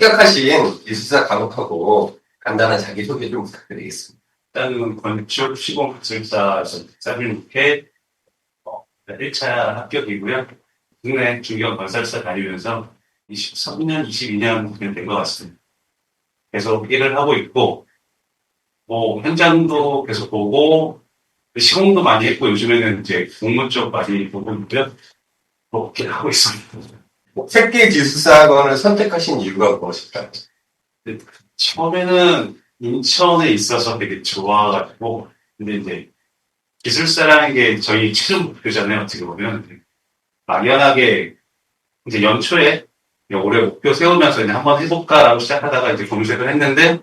합격하신 기술사 간혹하고 간단한 자기소개 좀 부탁드리겠습니다. 일단은 건축 시공 기술사에서 쌀을놓게 1차 합격이고요. 국내 중견 건설사 다니면서 23년, 22년 된 것 같습니다. 계속 일을 하고 있고, 현장도 계속 보고, 시공도 많이 했고, 요즘에는 이제 공무 쪽 많이 보고 있고요. 그렇게 하고 있습니다.設計 기술사학원을 선택하신 이유가 무엇일까요? 처음에는 인천에 있어서 되게 좋아가지고, 근데 이제 기술사라는 게 저희 최종 목표잖아요, 어떻게 보면. 막연하게 이제 연초에 올해 목표 세우면서 이제 한번 해볼까라고 시작하다가 이제 검색을 했는데,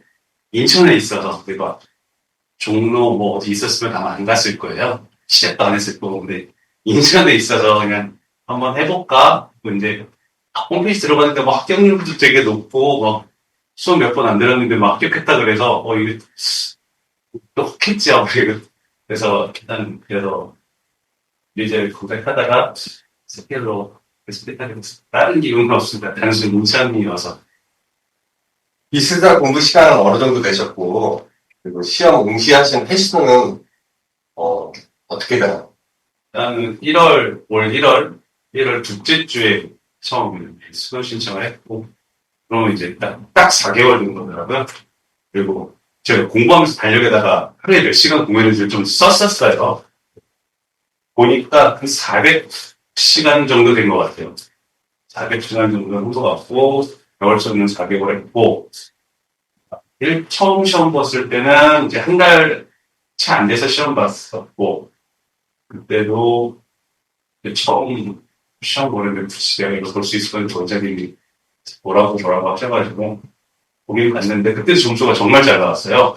인천에 있어서 내가 종로 어디 있었으면 아마 안 갔을 거예요. 시작도 안 했을 거고. 근데 인천에 있어서 그냥 한번 해볼까? 이제 홈페이지 들어갔는데 합격률도 되게 높고 수업 몇 번 안 들었는데 합격했다 그래서 이거 또 혹했지 하고 그래서 일단 그래서 이제 고백하다가 스케일로 선택하게 됐습니다. 다른 이유는 없습니다. 단순히 인천이어서. 기술사 공부 시간은 어느 정도 되셨고, 그리고 시험 응시하신 횟수는 어떻게 되나요? 나는 올 1월 둘째 주에 처음 수능 신청을 했고, 그러면 이제 딱 4개월 정도더라고요. 그리고 제가 공부하면서 달력에다가 하루에 몇 시간 공부했는지 좀 썼었어요. 보니까 한 400시간 정도 된 것 같아요. 400시간 정도 한 것 같고, 겨울 수능은 4개월 했고, 처음 시험 봤을 때는 이제 한 달 채 안 돼서 시험 봤었고, 그때도 처음 시험 보는데 내가 이거 볼 수 있을 건지 원장님이 뭐라고 하셔가지고 보긴 봤는데 그때 점수가 정말 잘 나왔어요.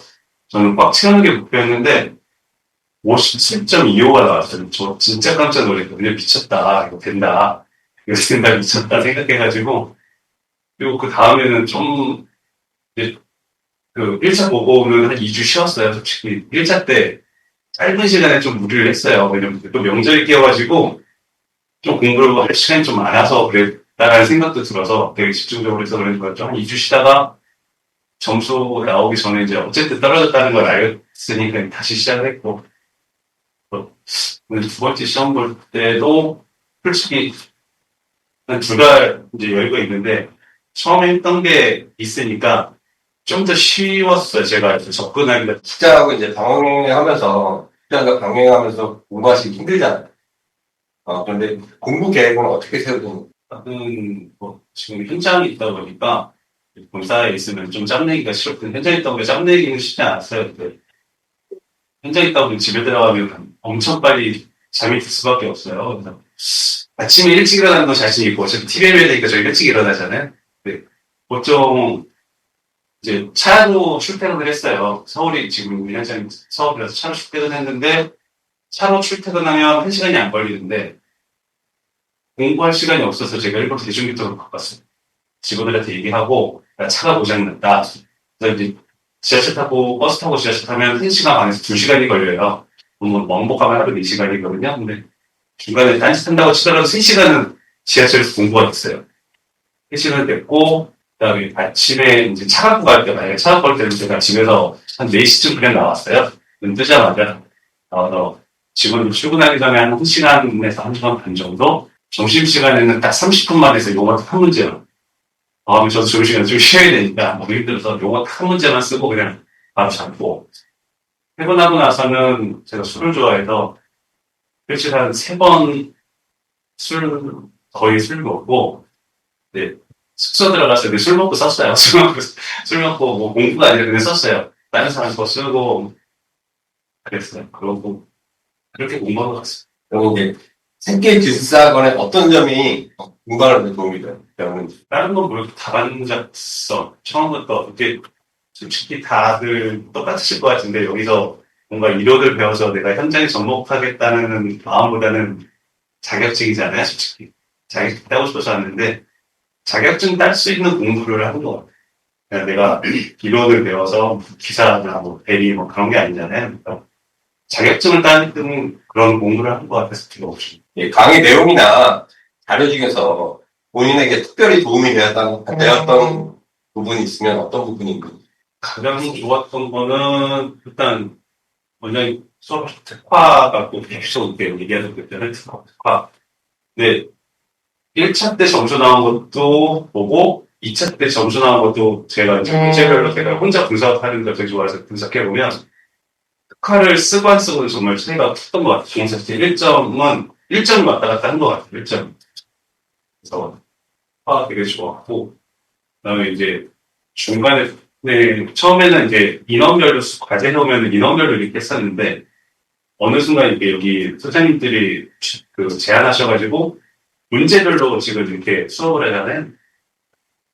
저는 꽉 채우는 게 목표였는데 57.25가 나왔어요. 저 진짜 깜짝 놀랐거든요. 미쳤다. 이거 된다. 미쳤다 생각해가지고 그리고 그 다음에는 좀 이제 그 1차 보고는 한 2주 쉬었어요. 솔직히 1차 때 짧은 시간에 좀 무리를 했어요. 왜냐면 또 명절이 끼어가지고 좀 공부를 할 시간이 좀 많아서 그랬다라는 생각도 들어서 되게 집중적으로 해서 그러니까 좀 한 2주 쉬다가 점수 나오기 전에 이제 어쨌든 떨어졌다는 걸 알았으니까 다시 시작을 했고, 두 번째 시험 볼 때도 솔직히 한 2달 이제 여유가 있는데 처음에 했던 게 있으니까 좀 더 쉬웠어요. 제가 접근하기가. 직장하고 이제 병행하면서, 직장과 병행하면서 공부하시기 힘들잖아요. 그런데 공부 계획은 어떻게 세우고? 저는 지금 현장에 있다 보니까 본사에 있으면 좀 짬내기가 싫었거든요. 현장에 있다 보면 짬내기는 쉽지 않았어요. 근데 현장에 있다 보면 집에 들어가면 엄청 빨리 잠이 들 수밖에 없어요. 그래서 아침에 일찍 일어나는 건 자신 있고 어차피 TV에 되니까 저희 일찍 일어나잖아요. 근데 보통 이제 차로 출퇴근을 했어요. 서울이 지금 현장 서울이라서 차로 출퇴근했는데 차로 출퇴근하면 1시간이 안 걸리는데 공부할 시간이 없어서 제가 일부러 대중교통으로 바꿨어요. 직원들한테 얘기하고 차가 고장났다. 그래서 이제 지하철 타고 버스 타고 지하철 타면 1시간 반에서 2시간이 걸려요. 왕복하면 하루 4시간이거든요. 근데 중간에 딴짓 한다고 치더라도 3시간은 지하철에서 공부가 됐어요. 3시간 됐고 그다음에 아침에 이제 차 갖고 갈 때 만약에 차 갖고 갈 때는 제가 집에서 한 4시쯤 그냥 나왔어요. 눈 뜨자마자 나와서 직원들 출근하기 전에 한 1시간에서 1시간 반 정도 점심시간에는 딱 30분만 해서 용어 한 문제만. 저도 점심시간에 좀 쉬어야 되니까, 힘들어서 용어 한 문제만 쓰고 그냥 바로 잡고. 퇴근하고 나서는 제가 술을 좋아해서, 일주일에 한 3번 거의 술 먹고, 네, 숙소 들어가서 술 먹고 썼어요. 술 먹고 공부가 아니라 그냥 썼어요. 다른 사람 거 쓰고, 그랬어요. 그러고, 그렇게 공부한 것 같습니다. 그리고 이제設計 기술사학원의 어떤 점이 공부하는 데 도움이 되는지. 다른 건 모르고 다반작성. 처음부터 이렇게 솔직히 다들 똑같으실 것 같은데 여기서 뭔가 이론을 배워서 내가 현장에 접목하겠다는 마음보다는 자격증이잖아요, 솔직히. 자격증 따고 싶어서 왔는데 자격증 딸 수 있는 공부를 하는 것 같아요. 그냥 내가 이론을 배워서 기사나 대리 그런 게 아니잖아요. 그러니까 자격증을 따는 그런 공부를 하는 것 같아서 필요 없이. 강의 내용이나 자료 중에서 본인에게 특별히 도움이 되었던 부분이 있으면 어떤 부분인가요? 가장 좋았던 거는 일단 원장님 수업 특화 갖고 계속 이렇게 얘기하셨기 때문에 특화. 근데 1차 때 점수 나온 것도 보고 2차 때 점수 나온 것도 제가 이제 문제별로 제가 혼자 분석하는 걸 되게 좋아해서 분석해보면 특화를 쓰고 안 쓰고는 정말 차이가 컸던 것 같아요. 중학생 때 1점은 1점 왔다 갔다 한 것 같아요. 1점. 그래서 특화 되게 좋았고 그다음에 이제 중간에 처음에는 이제 인원별로 과제 해오면 인원별로 이렇게 했었는데 어느 순간 이게 여기 소장님들이 그 제안하셔가지고 문제별로 지금 이렇게 수업을 하잖아요.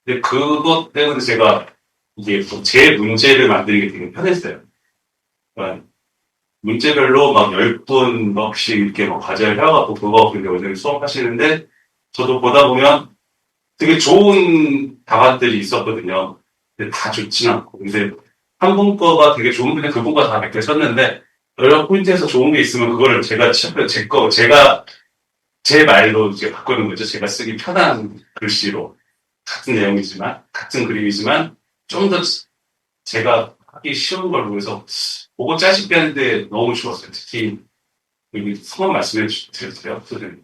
근데 그것 때문에 제가 이게 제 문제를 만드는 게 되게 편했어요. 그러니까 문제별로 막 10분씩 이렇게 막 과제를 해와갖고 그거 근데 원장님 수업하시는데 저도 보다 보면 되게 좋은 답안들이 있었거든요. 근데 다 좋진 않고. 근데 한 분 거가 되게 좋은 분에 그 분과 다 100개 썼는데 여러 포인트에서 좋은 게 있으면 그거를 제가 제가 제 말로 이제 바꾸는 거죠. 제가 쓰기 편한 글씨로. 같은 내용이지만, 같은 그림이지만, 좀 더 제가 하기 쉬운 걸로 해서, 보고 짜집게 하는데 너무 좋았어요. 특히, 여기 성함 말씀해 주세요, 소장님.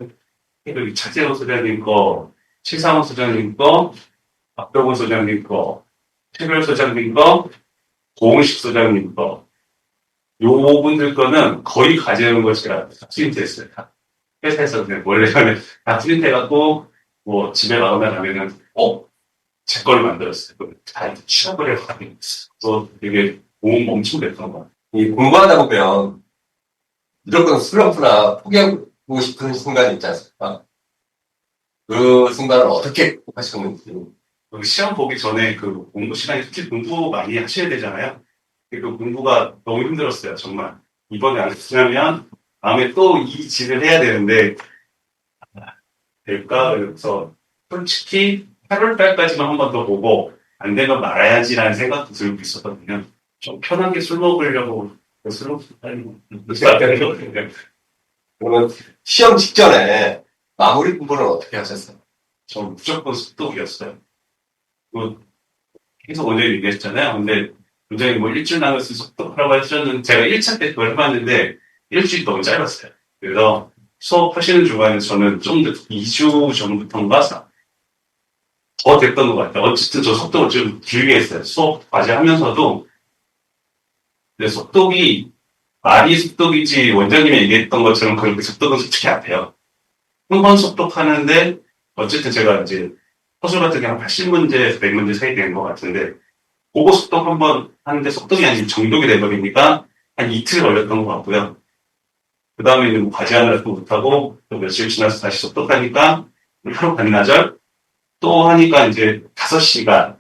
여기 차재호 소장님 거, 최상호 소장님 거, 박병호 소장님 거, 최별 소장님 거, 고은식 소장님 거, 요 분들 거는 거의 가져오는 걸 제가 프린트했어요. 회사에서 그냥 원래 다 프린트해갖고, 뭐, 집에 나가면은, 제 거를 만들었어요. 다 취업을 해가지고, 또 되게 도움 엄청 됐던 것 같아요. 이 공부하다 보면 무조건 슬럼프나 포기하고 싶은 순간이 있지 않습니까? 그 순간을 어떻게 극복하셨는지. 그 시험 보기 전에 그 공부 시간에 특히 공부 많이 하셔야 되잖아요. 그 공부가 너무 힘들었어요, 정말. 이번에 안 했으면 다음에 또 이 질을 해야 되는데, 될까? 그래서 솔직히 8월 달까지만 한 번 더 보고 안 되면 말아야지라는 생각도 들고 있었거든요. 좀 편하게 술 먹으려고 술 먹으려고 그러면 시험 직전에 마무리 공부를 어떻게 하셨어요? 저 무조건 습독이었어요. 그 계속 원장님 얘기했잖아요. 근데 원장님 뭐 일주일 남았으면 습독하라고 하셨는데 제가 1차 때 그걸 해봤는데 일주일이 너무 짧았어요. 그래서 수업하시는 중간에 저는 좀 더 2주 전부터인가 더 됐던 것 같아요. 어쨌든 저 속독을 좀 길게 했어요. 수업 과제 하면서도. 근데 속독이 말이 속독이지 원장님이 얘기했던 것처럼 그렇게 속독은 솔직히 안 돼요. 한 번 속독하는데 어쨌든 제가 이제 허술 같은 게 한 80문제, 100문제 사이 되는 것 같은데 그거 속독 한 번 하는데 속독이 아니고 정독이 돼버리니까 한 이틀 걸렸던 것 같고요. 그 다음에 이제 뭐 과제 하나를 또 못하고 또 며칠 지나서 다시 속독하니까 하루 반나절 또 하니까 이제 5시간,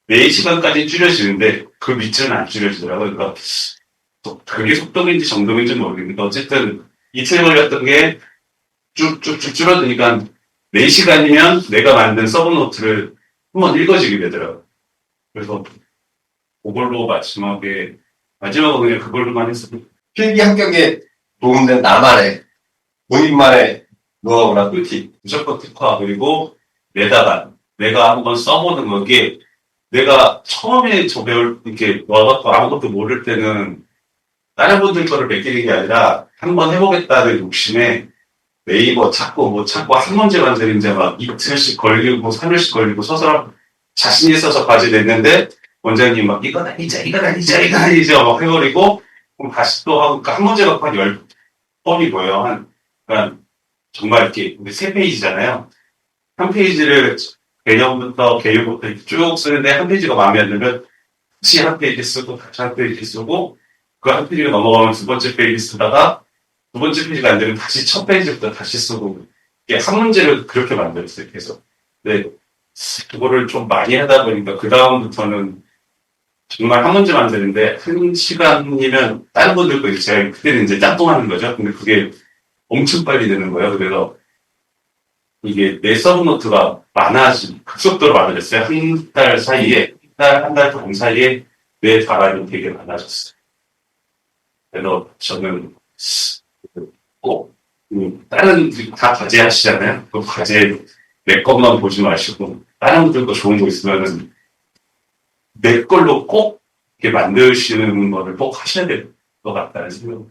4시간까지 줄여지는데 그 밑은 안 줄여지더라고요. 그러니까 그게 속독인지 정독인지 모르겠는데 어쨌든 이틀 걸렸던 게 쭉쭉쭉 줄어드니까 4시간이면 내가 만든 서브노트를 한번 읽어지게 되더라고요. 그래서 그걸로 마지막으로 그냥 그걸로만 했어요. 필기 합격에 도움된 나만의, 본인만의 노하우나 꿀팁. 무조건 특화 그리고 내가 한번 써보는 거기 내가 처음에 저 배울 이렇게 와갖고 아무것도 모를 때는 다른 분들 거를 맡기는 게 아니라 한번 해보겠다는 욕심에 네이버 찾고 뭐 찾고 한 문제 만드는데 막 이틀씩 걸리고 3일씩 걸리고 서서 자신이 써서 과제 냈는데 원장님 막 이건 아니죠 막 해버리고 그럼 다시 또 하고 그러니까 한 문제 갖고 한 10번이고요. 그러니까 정말 이렇게 3페이지잖아요. 한 페이지를 개념부터 개요부터 이렇게 쭉 쓰는데 한 페이지가 마음에 안 들면 다시 한 페이지 쓰고 다시 한 페이지 쓰고 그 한 페이지가 넘어가면 두 번째 페이지 쓰다가 두 번째 페이지가 안 되면 다시 첫 페이지부터 다시 쓰고 이게 한 문제를 그렇게 만들었어요. 계속. 근데 그거를 좀 많이 하다 보니까 그 다음부터는 정말 한 문제 만드는데 1시간이면 다른 분들도 이제 제가 그때는 이제 짬뽕하는 거죠. 근데 그게 엄청 빨리 되는 거예요. 그래서 이게 내 서브노트가 급속도로 많아졌어요. 한 달 사이에, 한 달 반 사이에 내 답안이 되게 많아졌어요. 그래서 저는 꼭, 다른 다 과제 하시잖아요. 그 과제 내 것만 보지 마시고, 다른 분들 거 좋은 거 있으면은 내 걸로 꼭 이렇게 만드시는 거를 꼭 하셔야 될 것 같다는 생각.